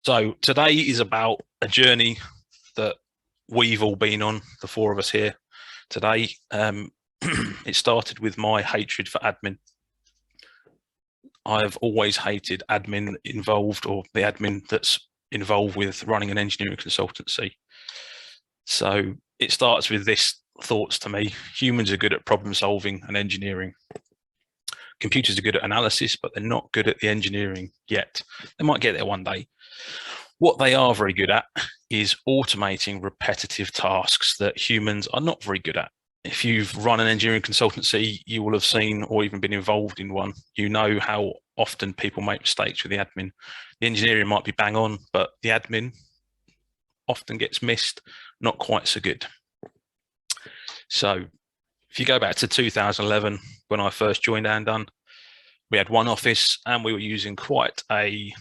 So today is about a journey that we've all been on, the four of us here today. It started with my hatred for admin. I've always hated admin involved, or the admin that's involved with running an engineering consultancy. So it starts with this thoughts to me: humans are good at problem solving and engineering. Computers are good at analysis, but they're not good at the engineering yet. They might get there one day. What they are very good at is automating repetitive tasks that humans are not very good at. If you've run an engineering consultancy, you will have seen or even been involved in one. You know how often people make mistakes with the admin. The engineering might be bang on, but the admin often gets missed, not quite so good. So if you go back to 2011, when I first joined Andun, we had one office and we were using quite a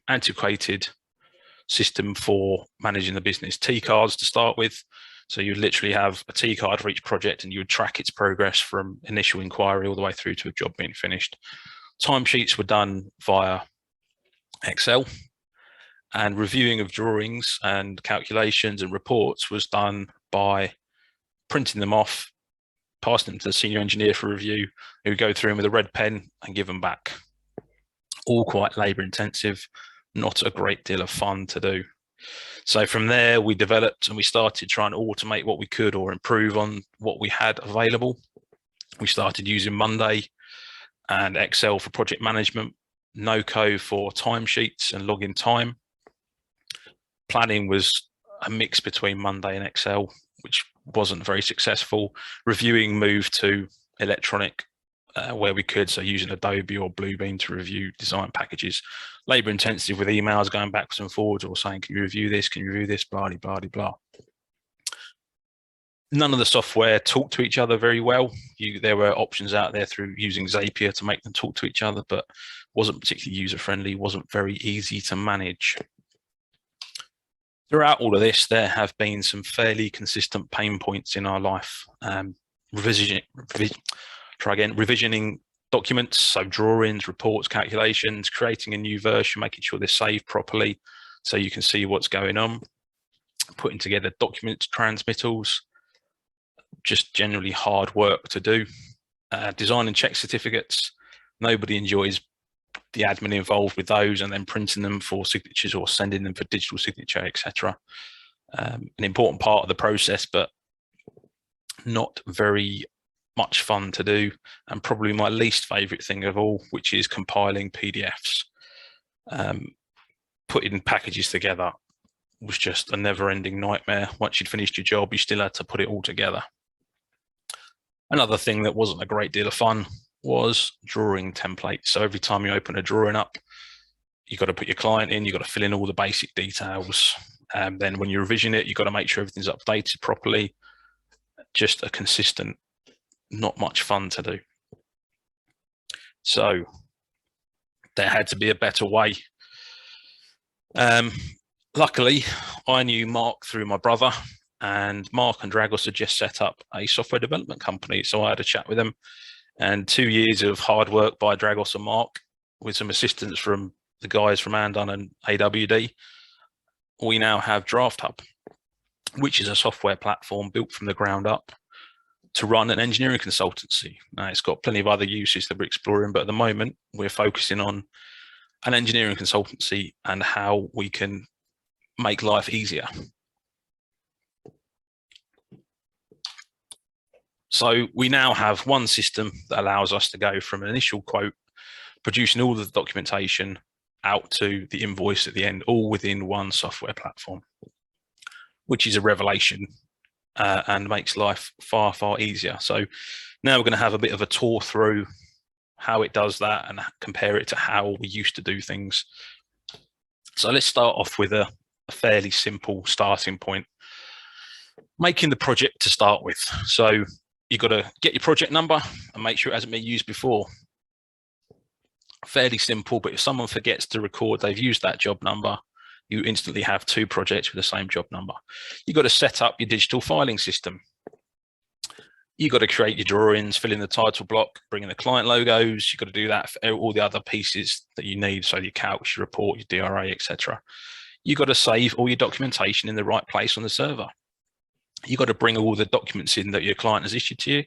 antiquated system for managing the business. T cards to start with. So you literally have a T card for each project and you would track its progress from initial inquiry all the way through to a job being finished. Timesheets were done via Excel, and reviewing of drawings and calculations and reports was done by printing them off, passing them to the senior engineer for review, who would go through them with a red pen and give them back. All quite labour intensive, not a great deal of fun to do. So from there, we developed and we started trying to automate what we could or improve on what we had available. We started using Monday and Excel for project management, NoCo for timesheets and login time. Planning was a mix between Monday and Excel, which wasn't very successful. Reviewing moved to electronic where we could, so using Adobe or Bluebeam to review design packages. Labour intensive with emails going backwards and forwards or saying, can you review this, can you review this, blah, blah, blah. None of the software talked to each other very well. There were options out there through using Zapier to make them talk to each other, but wasn't particularly user-friendly, wasn't very easy to manage. Throughout all of this, there have been some fairly consistent pain points in our life. Revisioning documents, so drawings, reports, calculations, creating a new version, making sure they're saved properly so you can see what's going on, putting together document transmittals, just generally hard work to do. Design and check certificates. Nobody enjoys the admin involved with those, and then printing them for signatures or sending them for digital signature, etc. An important part of the process, but not very much fun to do, and probably my least favorite thing of all, which is compiling PDFs. Putting packages together was just a never-ending nightmare. Once you'd finished your job, you still had to put it all together. Another thing that wasn't a great deal of fun was drawing templates. So every time you open a drawing up, you've got to put your client in, you've got to fill in all the basic details. And then when you revision it, you've got to make sure everything's updated properly. Just a consistent, not much fun to do. So there had to be a better way. Luckily, I knew Mark through my brother, and Mark and Dragos had just set up a software development company. So I had a chat with them, and 2 years of hard work by Dragos and Mark, with some assistance from the guys from Andun and AWD, we now have DraftHub, which is a software platform built from the ground up to run an engineering consultancy. Now, it's got plenty of other uses that we're exploring, but at the moment, we're focusing on an engineering consultancy and how we can make life easier. So we now have one system that allows us to go from an initial quote, producing all of the documentation, out to the invoice at the end, all within one software platform, which is a revelation and makes life far, far easier. So now we're going to have a bit of a tour through how it does that and compare it to how we used to do things. So let's start off with a fairly simple starting point. Making the project to start with. So you've got to get your project number and make sure it hasn't been used before. Fairly simple, but if someone forgets to record they've used that job number, you instantly have two projects with the same job number. You've got to set up your digital filing system. You got to create your drawings, fill in the title block, bring in the client logos. You've got to do that for all the other pieces that you need. So your calcs, your report, your DRA, etc. You've got to save all your documentation in the right place on the server. You've got to bring all the documents in that your client has issued to you.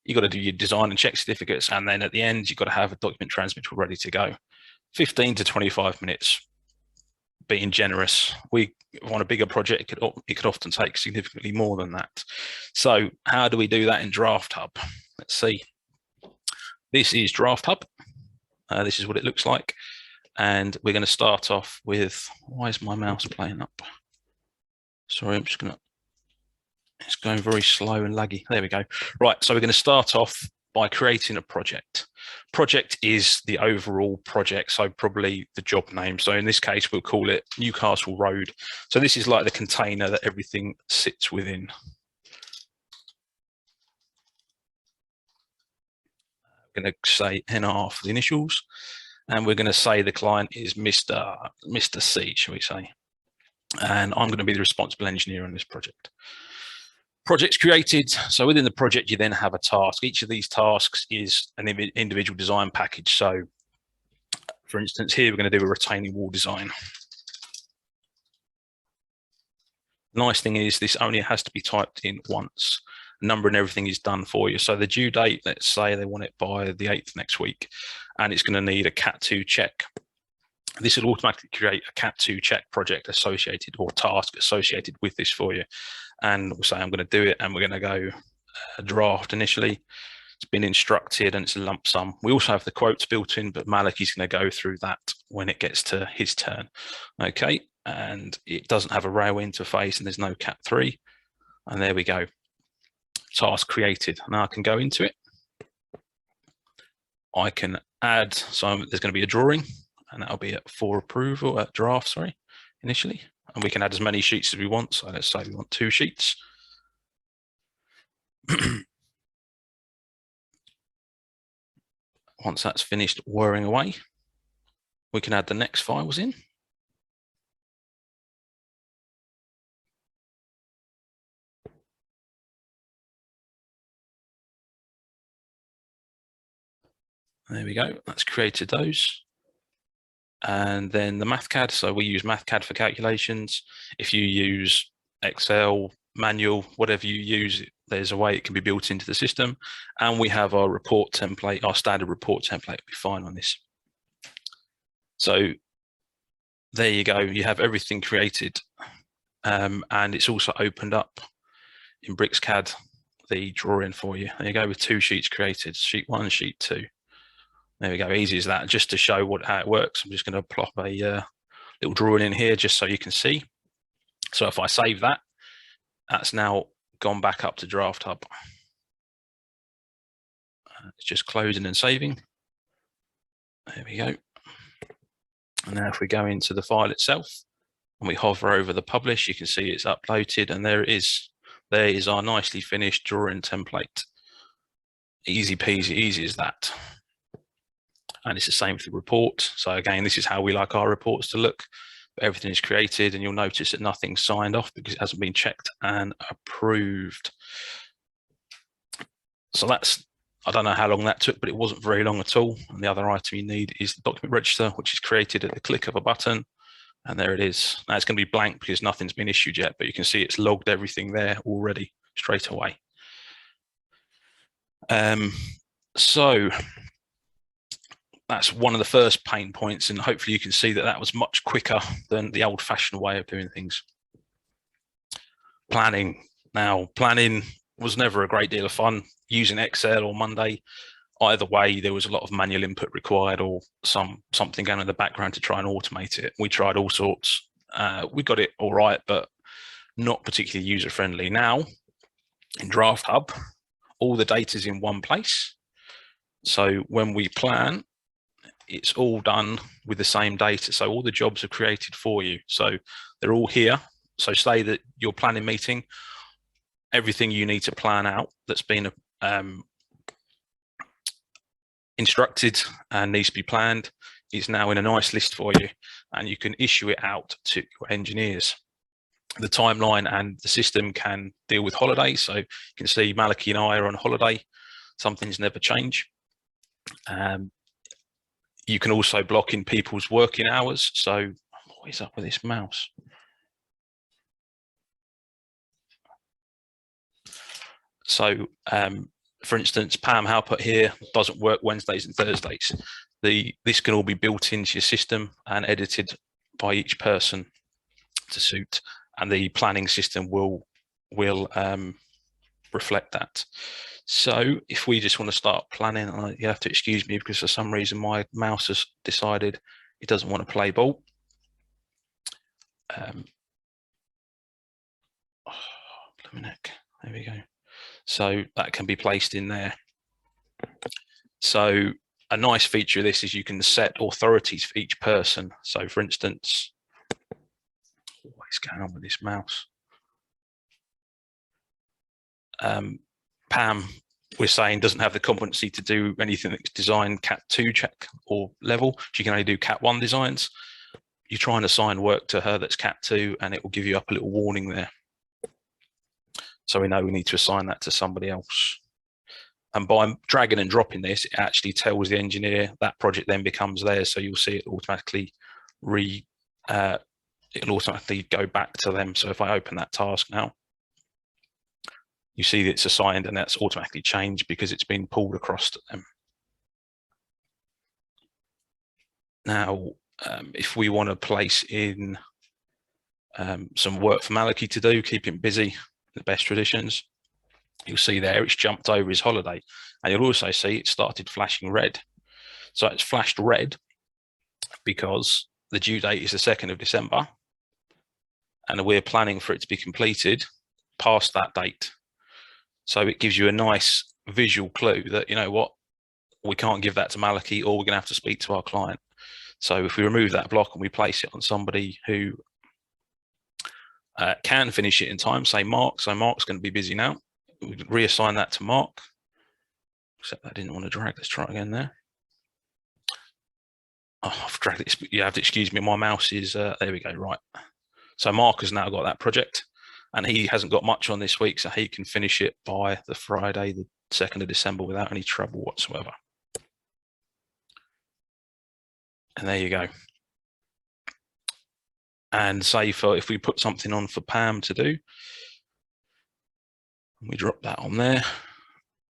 You've got to do your design and check certificates. And then at the end, you've got to have a document transmitter ready to go. 15 to 25 minutes, being generous. We on a bigger project, it could often take significantly more than that. So how do we do that in Draft Hub? Let's see. This is Draft Hub. This is what it looks like. And we're going to start off with, why is my mouse playing up? Sorry, I'm just going to, it's going very slow and laggy. There we go. Right, so we're going to start off by creating a project. Project is the overall project, so probably the job name. So in this case, we'll call it Newcastle Road. So this is like the container that everything sits within. I'm going to say NR for the initials, and we're going to say the client is Mr. C, shall we say. And I'm going to be the responsible engineer on this project. Projects created. So within the project, you then have a task. Each of these tasks is an individual design package. So for instance, here we're going to do a retaining wall design. Nice thing is this only has to be typed in once. Number and everything is done for you. So the due date, let's say they want it by the 8th next week, and it's going to need a Cat2 check. This will automatically create a Cat2 check project associated or task associated with this for you. And we'll say I'm going to do it, and we're going to go draft initially. It's been instructed and it's a lump sum. We also have the quotes built in, but Malik is going to go through that when it gets to his turn. Okay, and it doesn't have a railway interface and there's no Cat3. And there we go. Task created. Now I can go into it. I can add, so there's going to be a drawing, and that'll be for approval, draft, sorry, initially. And we can add as many sheets as we want. So let's say we want 2 sheets. Once that's finished whirring away, we can add the next files in. There we go. That's created those. And then the MathCAD. So we use MathCAD for calculations. If you use Excel, manual, whatever you use, there's a way it can be built into the system. And we have our report template, our standard report template will be fine on this. So there you go. You have everything created. And it's also opened up in BricsCAD, the drawing for you. There you go with 2 sheets created, sheet 1, sheet 2. There we go, easy as that. Just to show how it works, I'm just going to plop a little drawing in here just so you can see. So if I save that, that's now gone back up to Draft Hub. It's just closing and saving. There we go. And now if we go into the file itself and we hover over the publish, you can see it's uploaded, and there it is. There is our nicely finished drawing template. Easy peasy, easy as that. And it's the same for the report. So again, this is how we like our reports to look. Everything is created, and you'll notice that nothing's signed off because it hasn't been checked and approved. So that's, I don't know how long that took, but it wasn't very long at all. And the other item you need is the document register, which is created at the click of a button. And there it is. Now it's going to be blank because nothing's been issued yet, but you can see it's logged everything there already straight away. So that's one of the first pain points, and hopefully you can see that that was much quicker than the old-fashioned way of doing things. Planning. Now, planning was never a great deal of fun using Excel or Monday. Either way, there was a lot of manual input required or something going in the background to try and automate it. We tried all sorts. We got it all right, but not particularly user-friendly. Now, in Draft Hub, all the data is in one place. So when we plan, it's all done with the same data. So all the jobs are created for you. So they're all here. So say that your planning meeting, everything you need to plan out that's been instructed and needs to be planned is now in a nice list for you, and you can issue it out to your engineers. the timeline and the system can deal with holidays. So you can see Maliki and I are on holiday. Some things never change. You can also block in people's working hours. So what is up with this mouse? So for instance, Pam Halpert here doesn't work Wednesdays and Thursdays. This can all be built into your system and edited by each person to suit, and the planning system will reflect that. So if we just want to start planning, you have to excuse me because for some reason my mouse has decided it doesn't want to play ball. There we go. So that can be placed in there. So a nice feature of this is you can set authorities for each person. So for instance, what is going on with this mouse? Pam, we're saying, doesn't have the competency to do anything that's design Cat 2 check or level. She can only do Cat 1 designs. You try and assign work to her that's Cat 2 and it will give you up a little warning there. So we know we need to assign that to somebody else. And by dragging and dropping this, it actually tells the engineer that project then becomes theirs. So you'll see it automatically it'll automatically go back to them. So if I open that task now, you see that it's assigned and that's automatically changed because it's been pulled across to them. Now, if we want to place in some work for Maliki to do, keep him busy, the best traditions, you'll see there it's jumped over his holiday. And you'll also see it started flashing red. So it's flashed red because the due date is the 2nd of December and we're planning for it to be completed past that date. So it gives you a nice visual clue that, you know what, we can't give that to Maliki or we're going to have to speak to our client. So if we remove that block and we place it on somebody who can finish it in time, say Mark, so Mark's going to be busy now. We can reassign that to Mark, except I didn't want to drag. Let's try again there. Oh, I've dragged it. You have to excuse me. My mouse is, there we go, right. So Mark has now got that project and he hasn't got much on this week, so he can finish it by the Friday, the 2nd of December without any trouble whatsoever. And there you go. And say if we put something on for Pam to do, we drop that on there,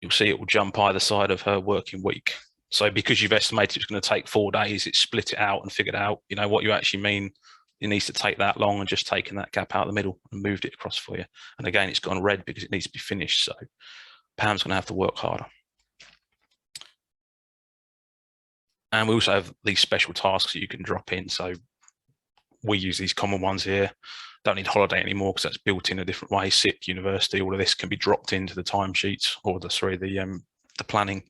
you'll see it will jump either side of her working week. So because you've estimated it's going to take 4 days, it's split it out and figured out, you know, what you actually mean. It needs to take that long and just taken that gap out of the middle and moved it across for you. And again, it's gone red because it needs to be finished. So Pam's going to have to work harder. And we also have these special tasks that you can drop in. So we use these common ones here. Don't need holiday anymore because that's built in a different way. SIP, university, all of this can be dropped into the timesheets or the planning.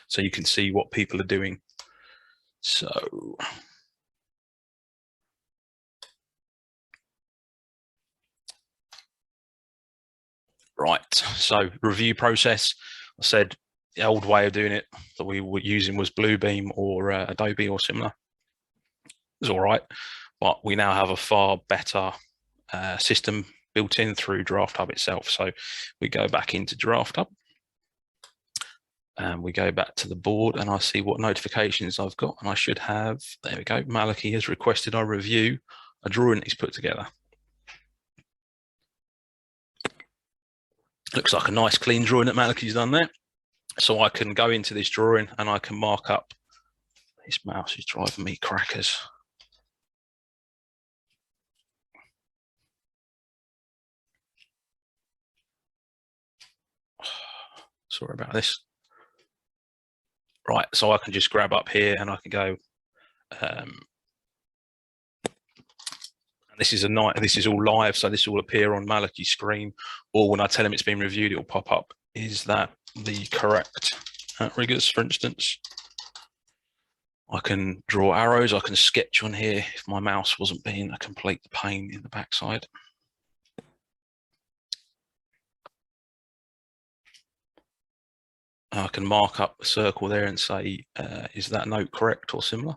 So you can see what people are doing. So right, so review process. I said the old way of doing it that we were using was Bluebeam or Adobe or similar. It's all right, but we now have a far better system built in through DraftHub itself. So we go back into DraftHub and we go back to the board and I see what notifications I've got and I should have, there we go, Maliki has requested I review a drawing he's put together. Looks like a nice clean drawing that Maliki's done there. So I can go into this drawing and I can mark up. This mouse is driving me crackers. Sorry about this. Right, so I can just grab up here and I can go. This is all live, so this will appear on Maliki's screen, or when I tell him it's been reviewed, it will pop up. Is that the correct outriggers, for instance? I can draw arrows, I can sketch on here if my mouse wasn't being a complete pain in the backside. I can mark up a circle there and say, is that note correct or similar?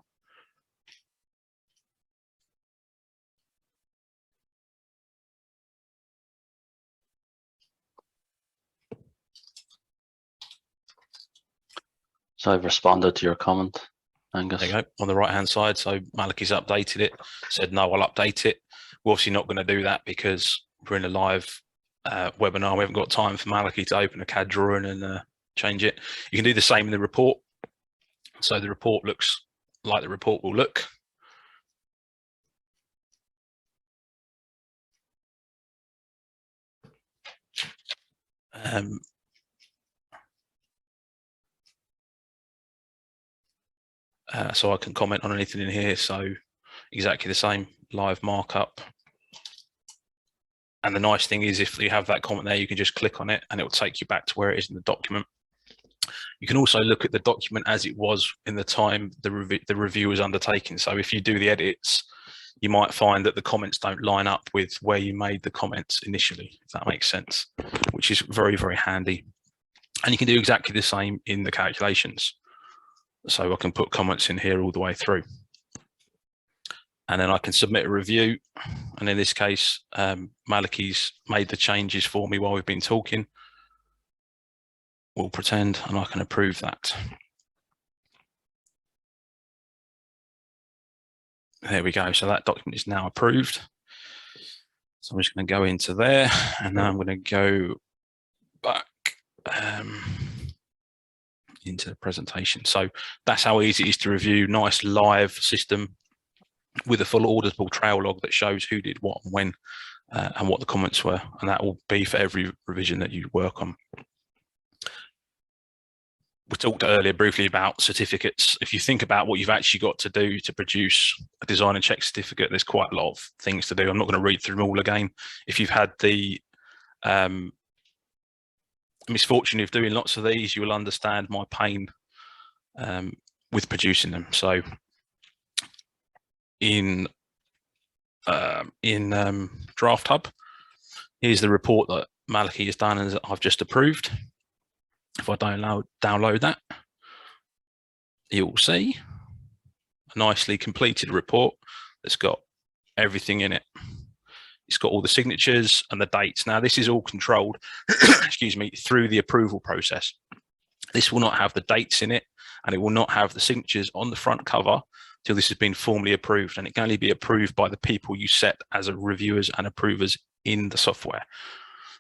So I've responded to your comment, Angus. There you go, on the right-hand side. So Malachi's updated it, said, no, I'll update it. We're obviously not going to do that because we're in a live webinar. We haven't got time for Malachi to open a CAD drawing and change it. You can do the same in the report. So the report looks like the report will look. So I can comment on anything in here. So exactly the same live markup. And the nice thing is if you have that comment there, you can just click on it and it will take you back to where it is in the document. You can also look at the document as it was in the time the review was undertaken. So if you do the edits, you might find that the comments don't line up with where you made the comments initially, if that makes sense, which is very, very handy. And you can do exactly the same in the calculations. So I can put comments in here all the way through. And then I can submit a review. And in this case, Malachi's made the changes for me while we've been talking. We'll pretend, and I can approve that. There we go. So that document is now approved. So I'm just going to go into there, and now I'm going to go back into the presentation. So that's how easy it is to review. Nice live system with a full auditable trail log that shows who did what and when and what the comments were. And that will be for every revision that you work on. We talked earlier briefly about certificates. If you think about what you've actually got to do to produce a design and check certificate, there's quite a lot of things to do. I'm not going to read through them all again. If you've had the misfortune of doing lots of these, you will understand my pain with producing them. So in Draft Hub, here's the report that Malachi has done and that I've just approved. If I download that, you'll see a nicely completed report that's got everything in it. It's got all the signatures and the dates. Now, this is all controlled, excuse me, through the approval process. This will not have the dates in it, and it will not have the signatures on the front cover till this has been formally approved. And it can only be approved by the people you set as reviewers and approvers in the software.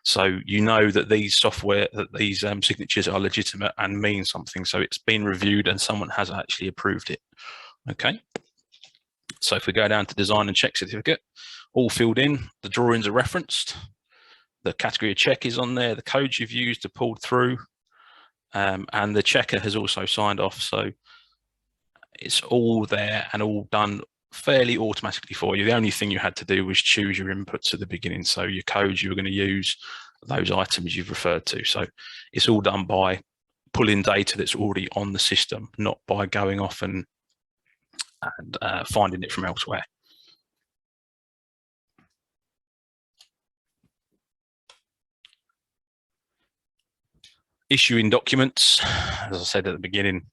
So you know that these signatures are legitimate and mean something. So it's been reviewed and someone has actually approved it. Okay. So if we go down to design and check certificate, all filled in, the drawings are referenced, the category of check is on there, the codes you've used are pulled through, and the checker has also signed off. So it's all there and all done fairly automatically for you. The only thing you had to do was choose your inputs at the beginning. So your codes you were going to use, those items you've referred to. So it's all done by pulling data that's already on the system, not by going off and finding it from elsewhere. Issuing documents, as I said at the beginning,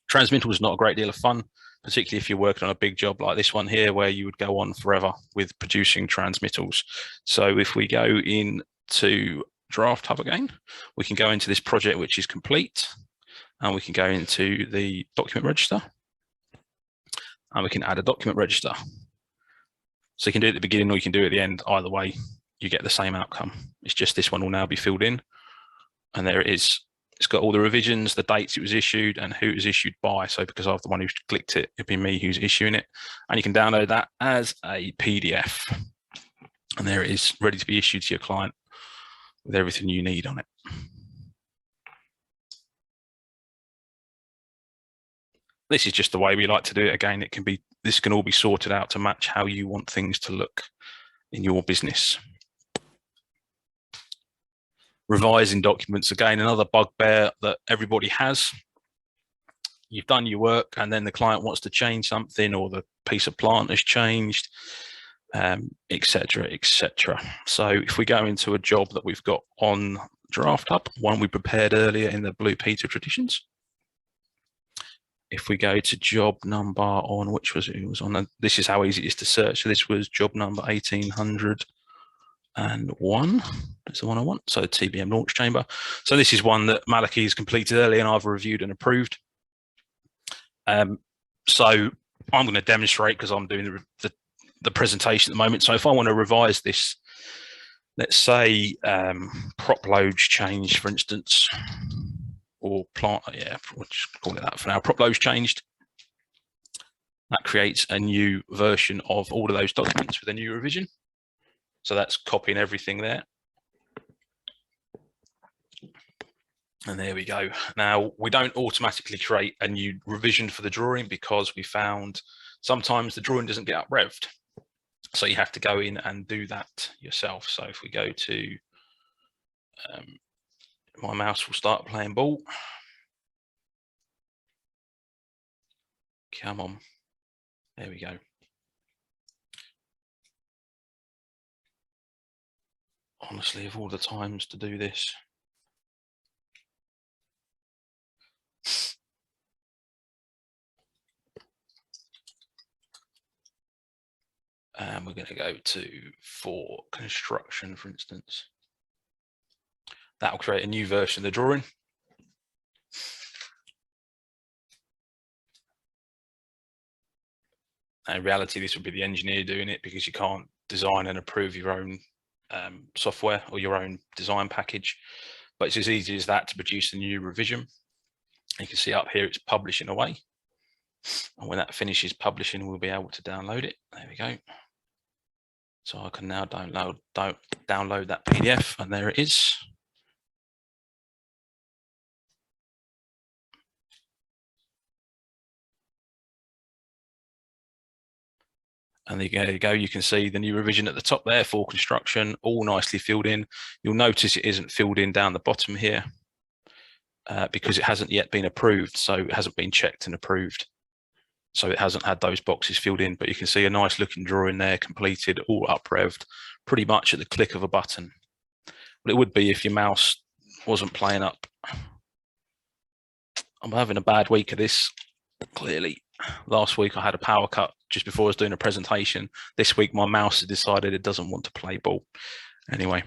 transmittal is not a great deal of fun, particularly if you're working on a big job like this one here, where you would go on forever with producing transmittals. So if we go into Draft Hub again, we can go into this project, which is complete, and we can go into the document register, and we can add a document register. So you can do it at the beginning or you can do it at the end. Either way, you get the same outcome. It's just this one will now be filled in, and there it is. It's got all the revisions, the dates it was issued, and who it was issued by. So because I'm the one who clicked it, it'd be me who's issuing it. And you can download that as a PDF. And there it is, ready to be issued to your client with everything you need on it. This is just the way we like to do it. Again, this can all be sorted out to match how you want things to look in your business. Revising documents, again, another bugbear that everybody has. You've done your work and then the client wants to change something, or the piece of plant has changed, etc., etc. So if we go into a job that we've got on Draft Hub, one we prepared earlier in the Blue Peter traditions. If we go to job number on, which was, it was on, this is how easy it is to search. So this was job number 1800. and 1. That's the one I want. So TBM launch chamber. So this is one that Maliki has completed early and I've reviewed and approved. So I'm going to demonstrate because I'm doing the presentation at the moment. So if I want to revise this, let's say prop loads changed, for instance, or plant, yeah, we'll just call it that for now. Prop loads changed. That creates a new version of all of those documents with a new revision. So that's copying everything there. And there we go. Now, we don't automatically create a new revision for the drawing because we found sometimes the drawing doesn't get up-revved. So you have to go in and do that yourself. So if we go to, my mouse will start playing ball. Come on. There we go. Honestly, of all the times to do this. And we're going to go to for construction, for instance. That will create a new version of the drawing. In reality, this would be the engineer doing it because you can't design and approve your own software or your own design package. But it's as easy as that to produce a new revision. You can see up here, it's publishing away. And when that finishes publishing, we'll be able to download it. There we go. So I can now download that PDF, and there it is. And there you go. You can see the new revision at the top there for construction, all nicely filled in. You'll notice it isn't filled in down the bottom here because it hasn't yet been approved. So it hasn't been checked and approved. So it hasn't had those boxes filled in, but you can see a nice looking drawing there, completed, all up-revved, pretty much at the click of a button. But it would be if your mouse wasn't playing up. I'm having a bad week of this, clearly. Last week I had a power cut just before I was doing a presentation. This week my mouse has decided it doesn't want to play ball. Anyway.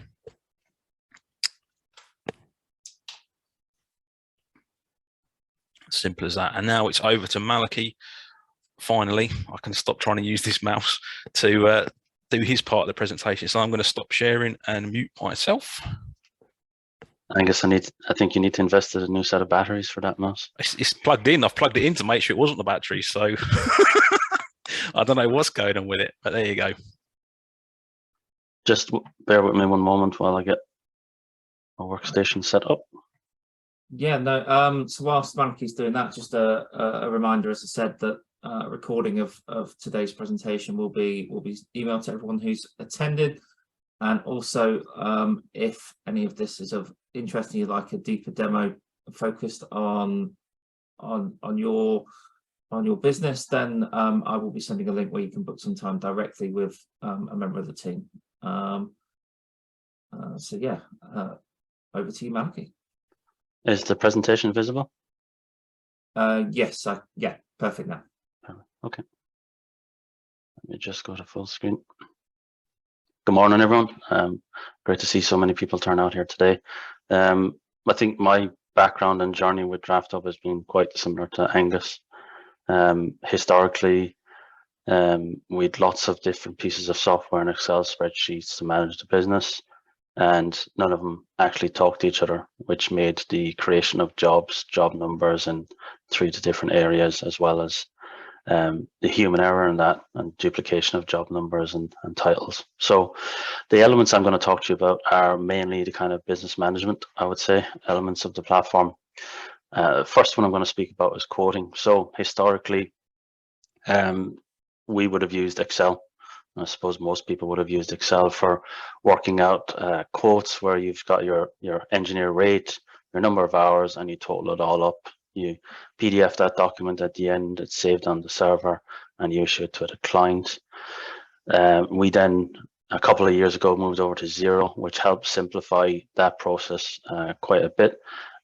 Simple as that. And now it's over to Maliki. Finally, I can stop trying to use this mouse to do his part of the presentation. So I'm going to stop sharing and mute myself. Angus, I think you need to invest in a new set of batteries for that mouse. It's plugged in. I've plugged it in to make sure it wasn't the battery. So I don't know what's going on with it, but there you go. Just bear with me one moment while I get my workstation set up. Yeah, no. So whilst Maliki's doing that, just a reminder, as I said, that recording of today's presentation will be emailed to everyone who's attended. And also, if any of this is of interest and you'd like a deeper demo focused on your business, then I will be sending a link where you can book some time directly with a member of the team. So yeah, over to you, Maliki. Is the presentation visible? Yes, yeah, perfect now. Okay. Let me just go to full screen. Good morning, everyone. Great to see so many people turn out here today. I think my background and journey with DraftHub has been quite similar to Angus. Historically, we had lots of different pieces of software and Excel spreadsheets to manage the business, and none of them actually talk to each other, which made the creation of jobs, job numbers, and through to different areas, as well as the human error in that and duplication of job numbers and titles. So the elements I'm going to talk to you about are mainly the kind of business management, I would say, elements of the platform. First one I'm going to speak about is quoting. So historically, we would have used Excel. I suppose most people would have used Excel for working out quotes where you've got your engineer rate, your number of hours, and you total it all up. You PDF that document at the end, it's saved on the server, and you issue it to the client. We then, a couple of years ago, moved over to Xero, which helps simplify that process quite a bit.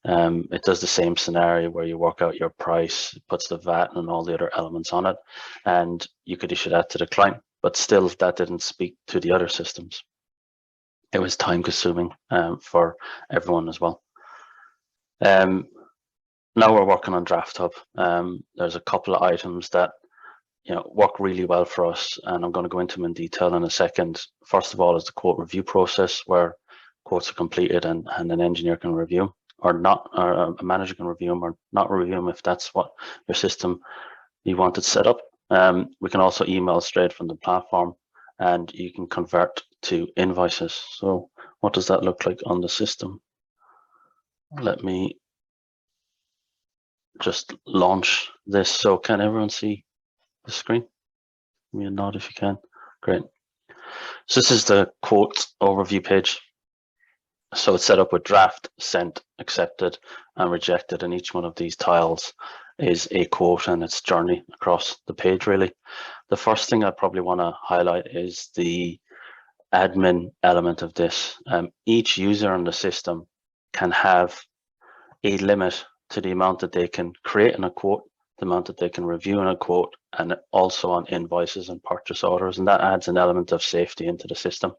It does the same scenario where you work out your price, puts the VAT and all the other elements on it, and you could issue that to the client, but still that didn't speak to the other systems. it was time consuming for everyone as well. Now we're working on Draft Hub. There's a couple of items that work really well for us, and I'm going to go into them in detail in a second. First of all is the quote review process, where quotes are completed and an engineer can review, or not, or a manager can review them or not review them if that's what your system you want it set up. We can also email straight from the platform, and you can convert to invoices. So what does that look like on the system? Let me just launch this. So can everyone see the screen? Give me a nod if you can. Great. So this is the quote overview page. So it's set up with draft, sent, accepted, and rejected, and each one of these tiles is a quote and its journey across the page, really. The first thing I probably want to highlight is the admin element of this. Each user in the system can have a limit to the amount that they can create in a quote, the amount that they can review in a quote, and also on invoices and purchase orders. And that adds an element of safety into the system,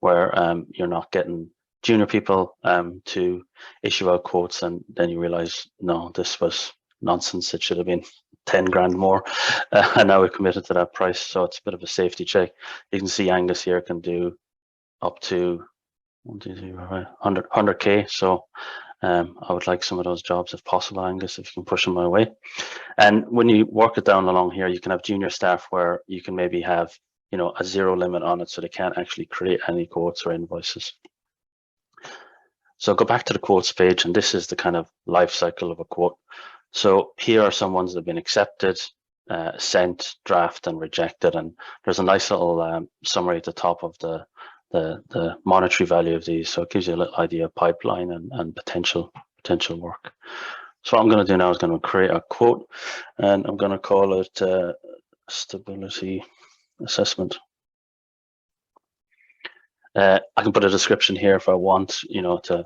where you're not getting junior people to issue out quotes and then you realize, no, this was nonsense, it should have been 10 grand more, and now we're committed to that price. So it's a bit of a safety check. You can see Angus here can do up to 100k. So I would like some of those jobs if possible, Angus, if you can push them my way. And when you work it down along here, you can have junior staff where you can maybe have a zero limit on it, so they can't actually create any quotes or invoices. So go back to the quotes page, and this is the kind of life cycle of a quote. So here are some ones that have been accepted, sent, draft, and rejected. And there's a nice little summary at the top of the monetary value of these. So it gives you a little idea of pipeline and potential work. So what I'm going to do now is going to create a quote, and I'm going to call it stability assessment. I can put a description here if I want, to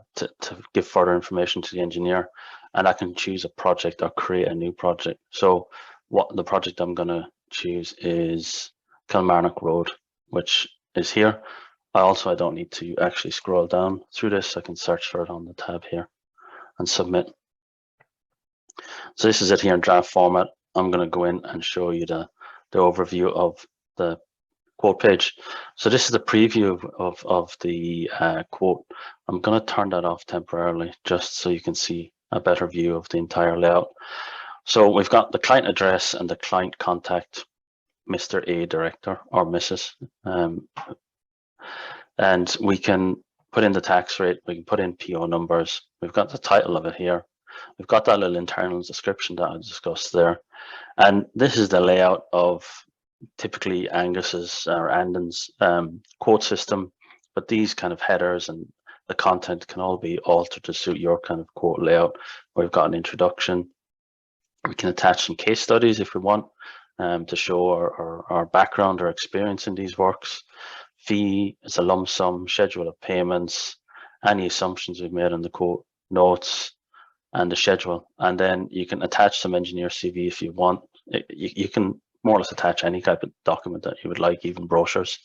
give further information to the engineer, and I can choose a project or create a new project. So what the project I'm going to choose is Kilmarnock Road, which is here. I don't need to actually scroll down through this. I can search for it on the tab here and submit. So this is it here in draft format. I'm going to go in and show you the overview of the quote page. So this is the preview of the quote. I'm going to turn that off temporarily just so you can see a better view of the entire layout. So we've got the client address and the client contact, Mr. A Director or Mrs. And we can put in the tax rate, we can put in PO numbers. We've got the title of it here. We've got that little internal description that I discussed there. And this is the layout of typically Angus's or Andon's quote system, but these kind of headers and the content can all be altered to suit your kind of quote layout. We've got an introduction. We can attach some case studies if we want to show our background or experience in these works. Fee is a lump sum, schedule of payments, any assumptions we've made in the quote, notes, and the schedule. And then you can attach some engineer CV if you want. You can more or less attach any type of document that you would like, even brochures.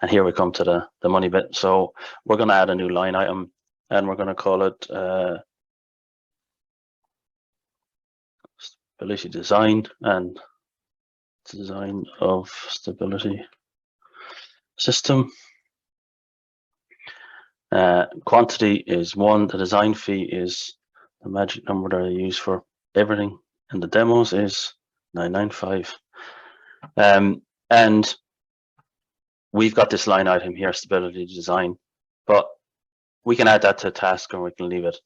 And here we come to the money bit. So we're going to add a new line item, and we're going to call it stability design and design of stability system. Quantity is 1. The design fee is the magic number that I use for everything in the demos is 995. And we've got this line item here, stability design, but we can add that to a task or we can leave it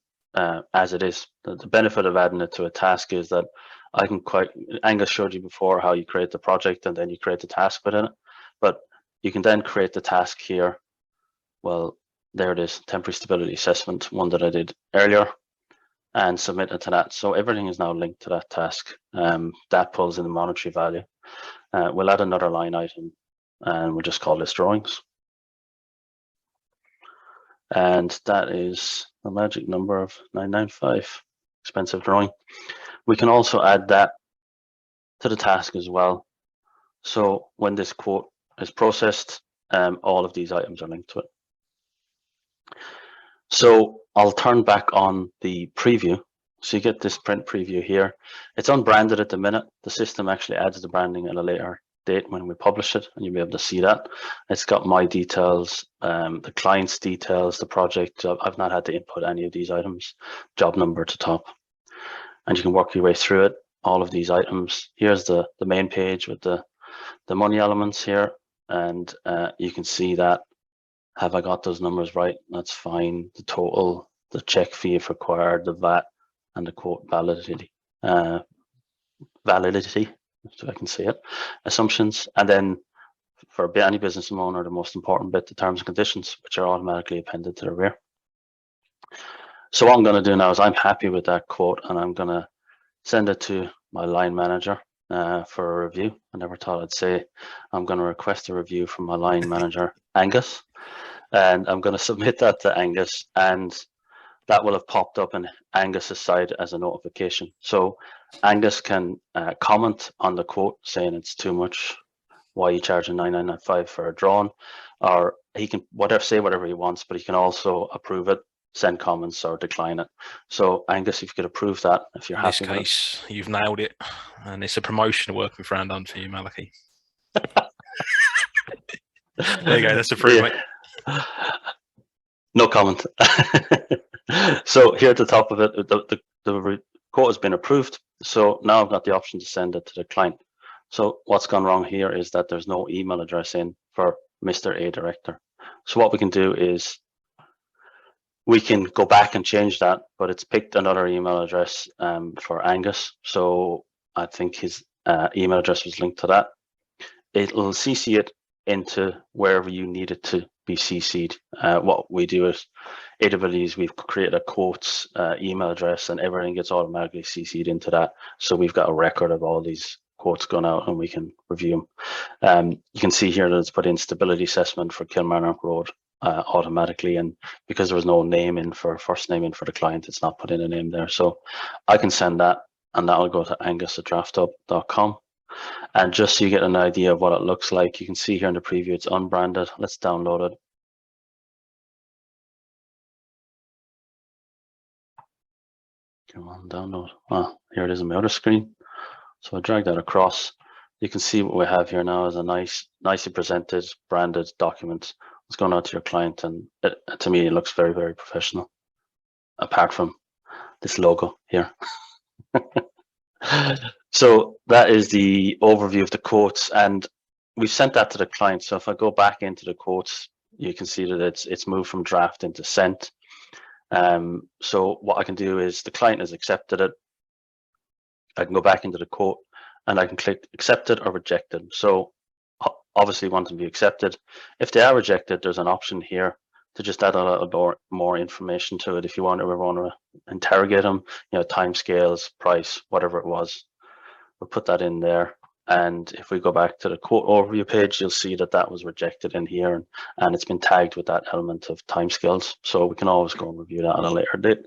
as it is. The benefit of adding it to a task is that I can Angus showed you before how you create the project and then you create the task within it, but you can then create the task here. Well, there it is, temporary stability assessment, one that I did earlier, and submit it to that. So everything is now linked to that task. That pulls in the monetary value. We'll add another line item and we'll just call this drawings. And that is the magic number of 995, expensive drawing. We can also add that to the task as well. So when this quote is processed, all of these items are linked to it. So I'll turn back on the preview. So you get this print preview here. It's unbranded at the minute. The system actually adds the branding at a later date when we publish it, and you'll be able to see that. It's got my details, the client's details, the project. I've not had to input any of these items. Job number at the top, and you can work your way through it. All of these items. Here's the main page with the money elements here, and you can see that. Have I got those numbers right? That's fine. The total, the check fee if required, the VAT, and the quote validity. Validity, so I can see it. Assumptions, and then for any business owner, the most important bit, the terms and conditions, which are automatically appended to the rear. So what I'm going to do now is I'm happy with that quote, and I'm going to send it to my line manager for a review. I never thought I'd say I'm going to request a review from my line manager, Angus. And I'm going to submit that to Angus, and that will have popped up in Angus's side as a notification. So Angus can comment on the quote saying it's too much. Why are you charging $9.95 for a drawing? Or he can say whatever he wants, but he can also approve it, send comments, or decline it. So Angus, if you could approve that, if you're happy with it. In this case, you've nailed it, and it's a promotion of working for Andon for you, Malachy. There you go. That's approved, mate. No comment. So here at the top of it, the quote has been approved. So now I've got the option to send it to the client. So what's gone wrong here is that there's no email address in for Mr. A Director. So what we can do is we can go back and change that, but it's picked another email address for Angus. So I think his email address was linked to that. It'll CC it into wherever you need it to be CC'd. What we do is AWS, we've created a quotes email address, and everything gets automatically CC'd into that. So we've got a record of all these quotes going out, and we can review them. You can see here that it's put in stability assessment for Kilmarnock Road automatically, and because there was no name in for first name in for the client, it's not put in a name there. So I can send that, and that will go to angus@drafthub.com. And just so you get an idea of what it looks like, you can see here in the preview, it's unbranded. Let's download it. Come on, download. Ah, here it is on my other screen. So I drag that across. You can see what we have here now is a nicely presented, branded document. It's going out to your client, and to me, it looks very, very professional. Apart from this logo here. So that is the overview of the quotes, and we've sent that to the client. So if I go back into the quotes, you can see that it's moved from draft into sent. So what I can do is the client has accepted it. I can go back into the quote, and I can click accepted or rejected. So obviously want them to be accepted. If they are rejected, there's an option here to just add a little more information to it. If you want to interrogate them, timescales, price, whatever it was, we'll put that in there. And if we go back to the quote overview page, you'll see that that was rejected in here, and it's been tagged with that element of timescales. So we can always go and review that at a later date.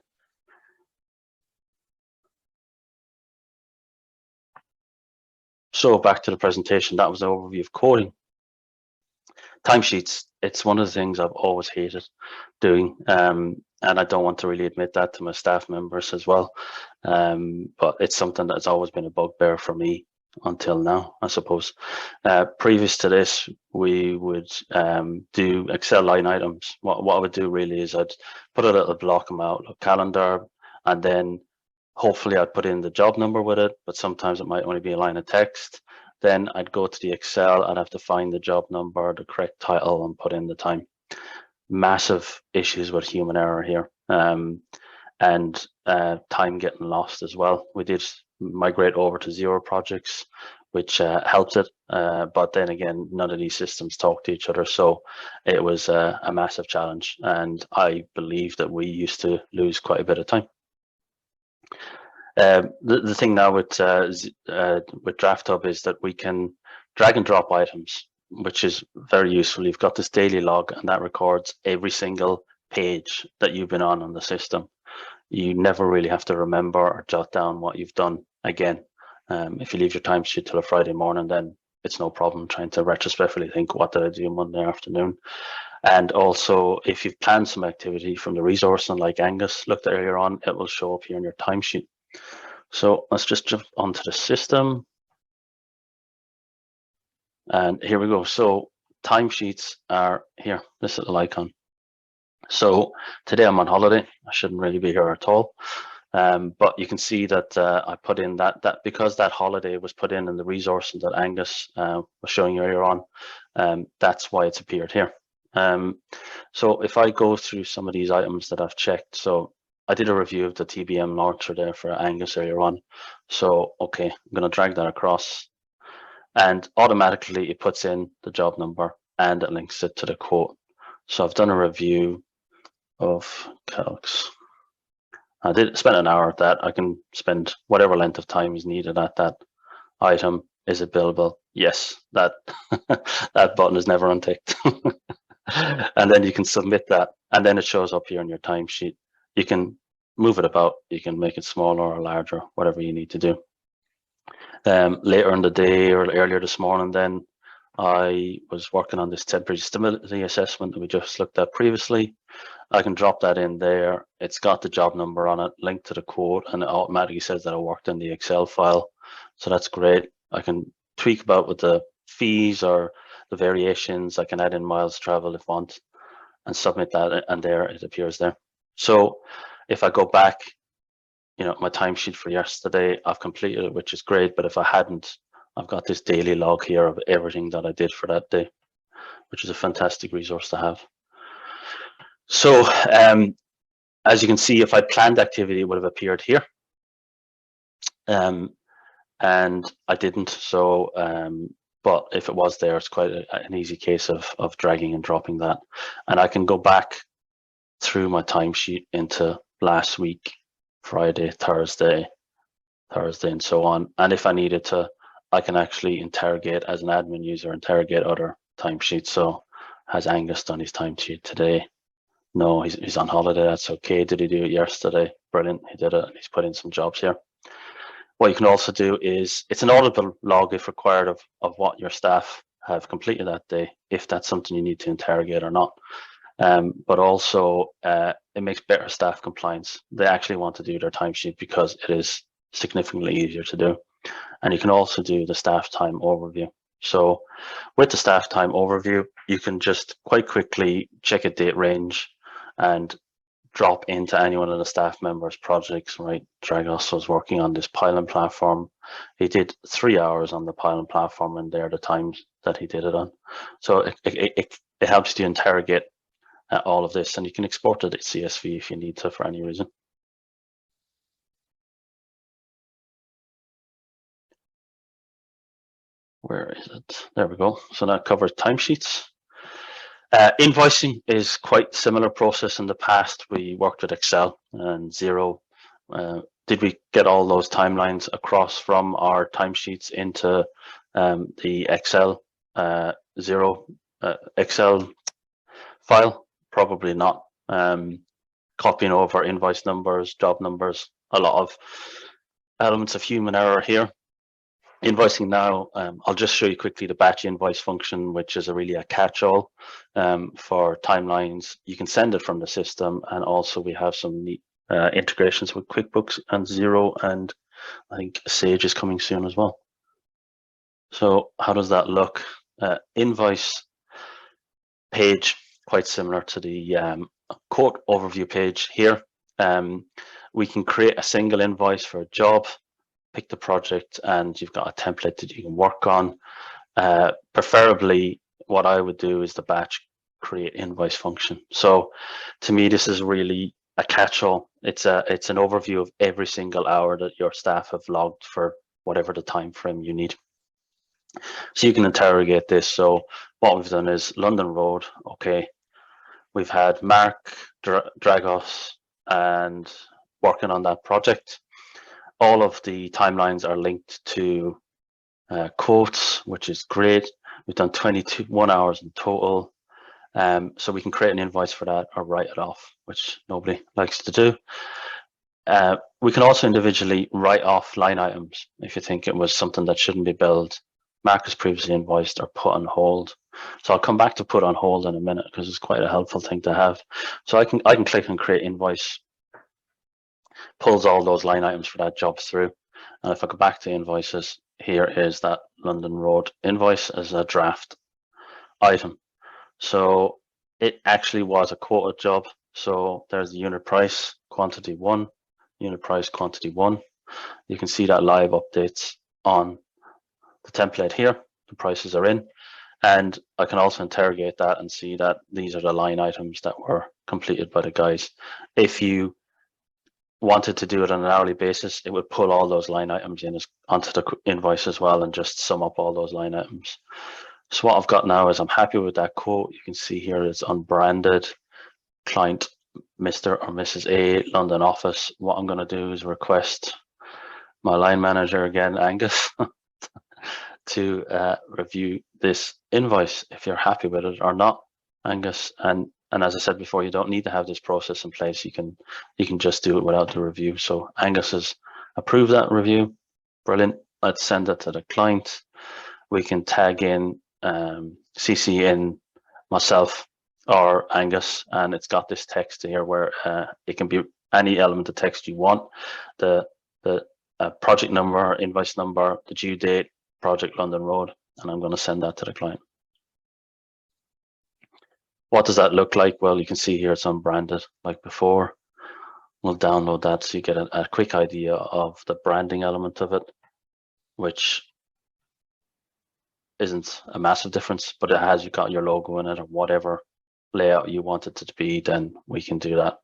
So back to the presentation, that was the overview of coding. Timesheets, it's one of the things I've always hated doing, and I don't want to really admit that to my staff members as well, but it's something that's always been a bugbear for me until now, I suppose. Previous to this, we would do Excel line items. What I would do really is I'd put a little block in my Outlook calendar, and then hopefully I'd put in the job number with it, but sometimes it might only be a line of text. Then I'd go to the Excel, I'd have to find the job number, the correct title, and put in the time. Massive issues with human error here, and time getting lost as well. We did migrate over to Zero projects, which helped it, but then again, none of these systems talk to each other, so it was a massive challenge, and I believe that we used to lose quite a bit of time. The thing now with DraftHub is that we can drag and drop items, which is very useful. You've got this daily log, and that records every single page that you've been on the system. You never really have to remember or jot down what you've done again. If you leave your timesheet till a Friday morning, then it's no problem trying to retrospectively think, what did I do Monday afternoon? And also, if you've planned some activity from the resource, and like Angus looked at earlier on, it will show up here in your timesheet. So let's just jump onto the system. And here we go. So timesheets are here, this little icon. So today I'm on holiday. I shouldn't really be here at all. But you can see that I put in that because that holiday was put in the resource that Angus was showing you earlier on. That's why it's appeared here. So if I go through some of these items that I've checked, so I did a review of the TBM launcher there for Angus earlier on. So okay, I'm going to drag that across, and automatically it puts in the job number and it links it to the quote. So I've done a review of calcs. I did spend an hour at that. I can spend whatever length of time is needed at that item. Is it billable? Yes, that that button is never unticked. And then you can submit that, and then it shows up here on your timesheet. You can move it about, you can make it smaller or larger, whatever you need to do. Later in the day or earlier this morning, then I was working on this temperature stability assessment that we just looked at previously. I can drop that in there. It's got the job number on it, linked to the quote, and it automatically says that I worked in the Excel file. So that's great. I can tweak about with the fees or the variations. I can add in miles traveled if I want and submit that, and there it appears there. So if I go back, you know, my timesheet for yesterday, I've completed it, which is great. But if I hadn't, I've got this daily log here of everything that I did for that day, which is a fantastic resource to have. So as you can see, if I planned activity, it would have appeared here. And I didn't. So, but if it was there, it's quite an easy case of dragging and dropping that. And I can go back through my timesheet into last week, Friday, Thursday, and so on. And if I needed to, I can actually interrogate as an admin user, interrogate other timesheets. So has Angus done his timesheet today? No, he's on holiday. That's okay. Did he do it yesterday? Brilliant. He did it. And he's put in some jobs here. What you can also do is, it's an auditable log if required of what your staff have completed that day, if that's something you need to interrogate or not. But also it makes better staff compliance. They actually want to do their timesheet because it is significantly easier to do. And you can also do the staff time overview. So with the staff time overview, you can just quite quickly check a date range and drop into any one of the staff members' projects, right? Dragos was working on this pylon platform. He did 3 hours on the pylon platform, and they're the times that he did it on. So it helps you interrogate all of this, and you can export it at CSV if you need to for any reason. Where is it? There we go. So that covers timesheets. Invoicing is quite similar process. In the past, we worked with Excel and Xero. Did we get all those timelines across from our timesheets into the Excel Xero Excel file? Probably not. Copying over invoice numbers, job numbers, a lot of elements of human error here. Invoicing now, I'll just show you quickly the batch invoice function, which is really a catch-all for timelines. You can send it from the system, and also we have some neat integrations with QuickBooks and Xero, and I think Sage is coming soon as well. So how does that look? Invoice page, quite similar to the quote overview page here. We can create a single invoice for a job, pick the project, and you've got a template that you can work on. Preferably, what I would do is the batch create invoice function. So to me, this is really a catch-all. It's an overview of every single hour that your staff have logged for whatever the time frame you need. So you can interrogate this. So what we've done is London Road. Okay, we've had Mark Dragos and working on that project. All of the timelines are linked to quotes, which is great. We've done 21 hours in total. So we can create an invoice for that or write it off, which nobody likes to do. We can also individually write off line items if you think it was something that shouldn't be billed. mark as previously invoiced, or put on hold. So I'll come back to put on hold in a minute because it's quite a helpful thing to have. So I can click on create invoice, pulls all those line items for that job through. And if I go back to invoices, here is that London Road invoice as a draft item. So it actually was a quoted job. So there's the unit price, quantity 1, unit price, quantity 1. You can see that live updates on the template here. The prices are in. And I can also interrogate that and see that these are the line items that were completed by the guys. If you wanted to do it on an hourly basis, it would pull all those line items in onto the invoice as well and just sum up all those line items. So what I've got now is I'm happy with that quote. You can see here it's unbranded, client Mr. or Mrs. A, London office. What I'm going to do is request my line manager again, Angus, to review this invoice if you're happy with it or not, Angus. And as I said before, you don't need to have this process in place. You can just do it without the review. So Angus has approved that review. Brilliant. Let's send it to the client. We can tag in, CC in myself or Angus, and it's got this text here where it can be any element of text you want. The project number, invoice number, the due date, project London Road, and I'm going to send that to the client. What does that look like? Well, you can see here it's unbranded like before. We'll download that so you get a quick idea of the branding element of it, which isn't a massive difference, but it has, you got your logo in it or whatever layout you want it to be, then we can do that.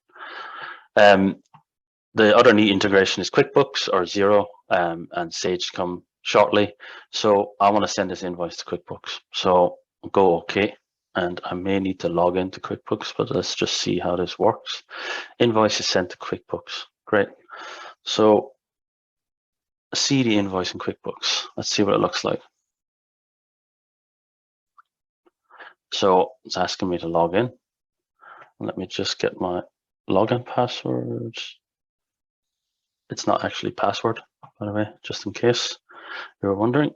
The other neat integration is QuickBooks or Xero, and Sage come shortly. So I want to send this invoice to QuickBooks. So go OK, and I may need to log into QuickBooks, but let's just see how this works. Invoice is sent to QuickBooks. Great. So see the invoice in QuickBooks. Let's see what it looks like. So it's asking me to log in. Let me just get my login password. It's not actually password, by the way, just in case you were wondering.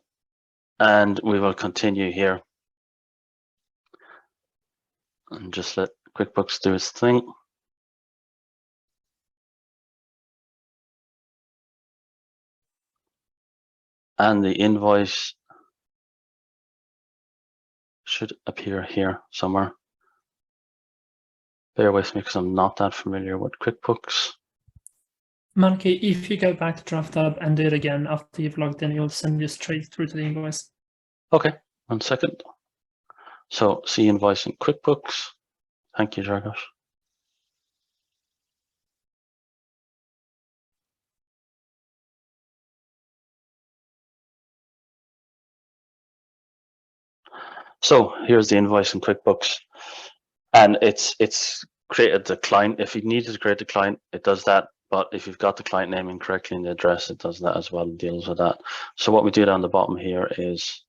And we will continue here and just let QuickBooks do its thing. And the invoice should appear here somewhere. Bear with me because I'm not that familiar with QuickBooks. Monkey, if you go back to Draft Hub and do it again after you've logged in, you'll send you straight through to the invoice. Okay, 1 second. So see invoice in QuickBooks. Thank you, Dragos. So here's the invoice in QuickBooks, and it's created the client. If you needed to create the client, it does that. But if you've got the client name incorrectly in the address, it does that as well and deals with that. So what we do down the bottom here is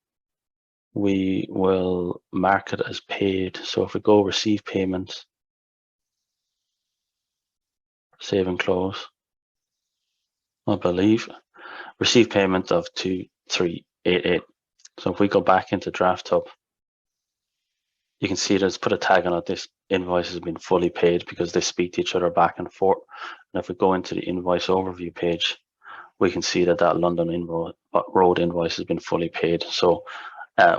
we will mark it as paid. So if we go receive payment, save and close, I believe, receive payment of 2388. So if we go back into Draft Hub, you can see there's put a tag on it. This invoice has been fully paid because they speak to each other back and forth. And if we go into the invoice overview page, we can see that that London Road invoice has been fully paid. So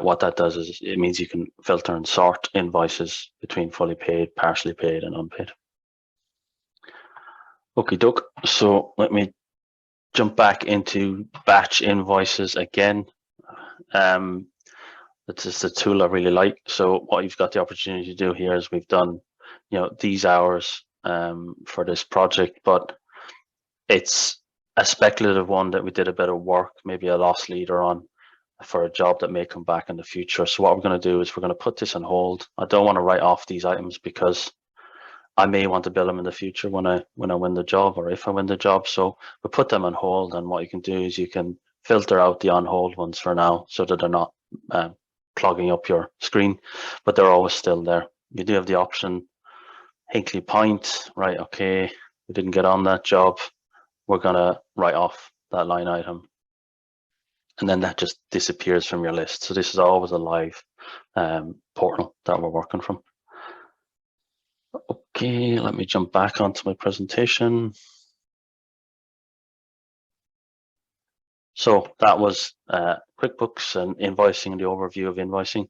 what that does is it means you can filter and sort invoices between fully paid, partially paid, and unpaid. Okie doke. So let me jump back into batch invoices again. It's just a tool I really like. So what you've got the opportunity to do here is we've done, these hours for this project, but it's a speculative one that we did a bit of work, maybe a loss leader on for a job that may come back in the future. So what we're going to do is we're going to put this on hold. I don't want to write off these items because I may want to bill them in the future when I win the job, or if I win the job. So we put them on hold, and what you can do is you can filter out the on hold ones for now so that they're not clogging up your screen, but they're always still there. You do have the option Hinkley Point, right? Okay, we didn't get on that job. We're gonna write off that line item, and then that just disappears from your list. So this is always a live portal that we're working from. Okay, let me jump back onto my presentation. So that was QuickBooks and invoicing and the overview of invoicing.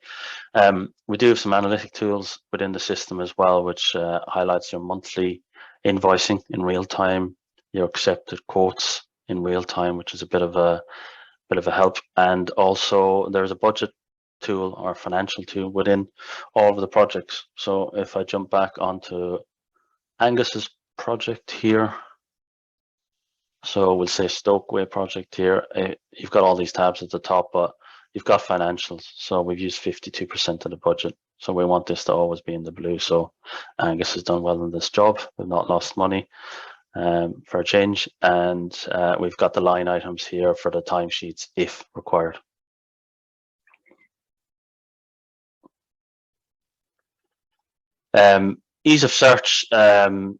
We do have some analytic tools within the system as well, which highlights your monthly invoicing in real time, your accepted quotes in real time, which is a bit of a help. And also there's a budget tool or financial tool within all of the projects. So if I jump back onto Angus's project here, so we'll say Stokeway project here, you've got all these tabs at the top, but you've got financials. So we've used 52% of the budget. So we want this to always be in the blue. So Angus has done well in this job. We've not lost money for a change. And we've got the line items here for the timesheets if required. Ease of search,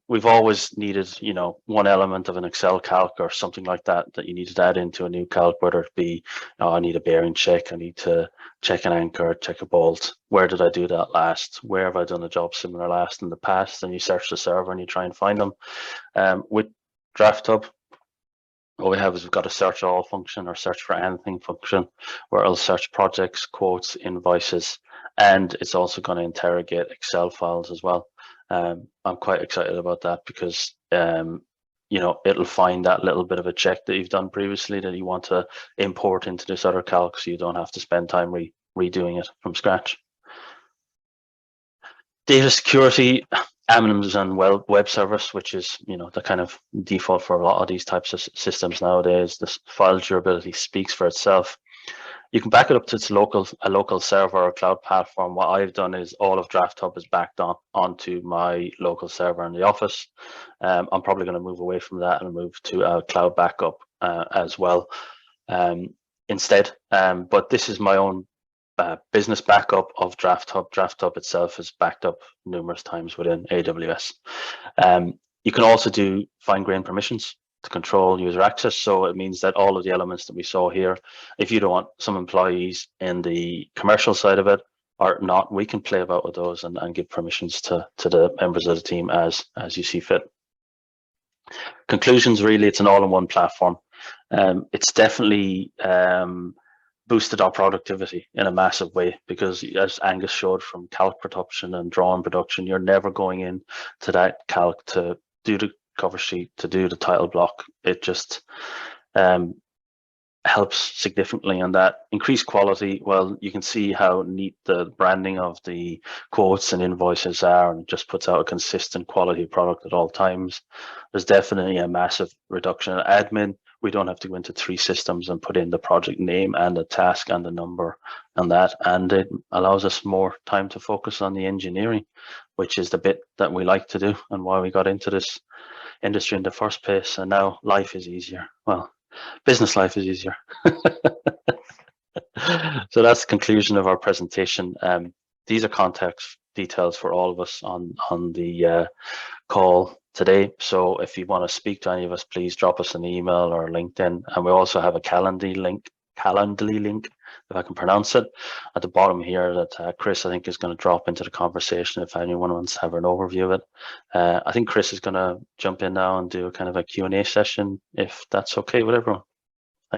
we've always needed, you know, one element of an Excel calc or something like that you needed to add into a new calc, whether it be, oh, I need a bearing check, I need to check an anchor, check a bolt. Where did I do that last? Where have I done a job similar last in the past? And you search the server and you try and find them. With DraftHub, what we have is we've got a search all function or search for anything function where it'll search projects, quotes, invoices, and it's also going to interrogate Excel files as well. I'm quite excited about that because you know, it'll find that little bit of a check that you've done previously that you want to import into this other calc, so you don't have to spend time redoing it from scratch. Data security, Amazon web service, which is, you know, the kind of default for a lot of these types of systems nowadays. The file durability speaks for itself. You can back it up to its a local server or cloud platform. What I've done is all of DraftHub is backed onto my local server in the office. I'm probably going to move away from that and move to a cloud backup as well instead. But this is my own business backup of DraftHub. DraftHub itself is backed up numerous times within AWS. You can also do fine-grained permissions to control user access. So it means that all of the elements that we saw here, if you don't want some employees in the commercial side of it or not, we can play about with those and give permissions to the members of the team as you see fit. Conclusions, really, it's an all-in-one platform. It's definitely boosted our productivity in a massive way because, as Angus showed, from calc production and drawing production, you're never going in to that calc to do the cover sheet, to do the title block. It just helps significantly on that. Increased quality, well, you can see how neat the branding of the quotes and invoices are, and it just puts out a consistent quality product at all times. There's definitely a massive reduction in admin. We don't have to go into 3 systems and put in the project name and the task and the number and that, and it allows us more time to focus on the engineering, which is the bit that we like to do and why we got into this industry in the first place. And now life is easier. Well, business life is easier. So that's the conclusion of our presentation. These are contact details for all of us on the call today. So if you want to speak to any of us, please drop us an email or LinkedIn. And we also have a Calendly link, if I can pronounce it, at the bottom here that Chris, I think, is going to drop into the conversation if anyone wants to have an overview of it. I think Chris is going to jump in now and do a kind of a Q&A session, if that's okay with everyone.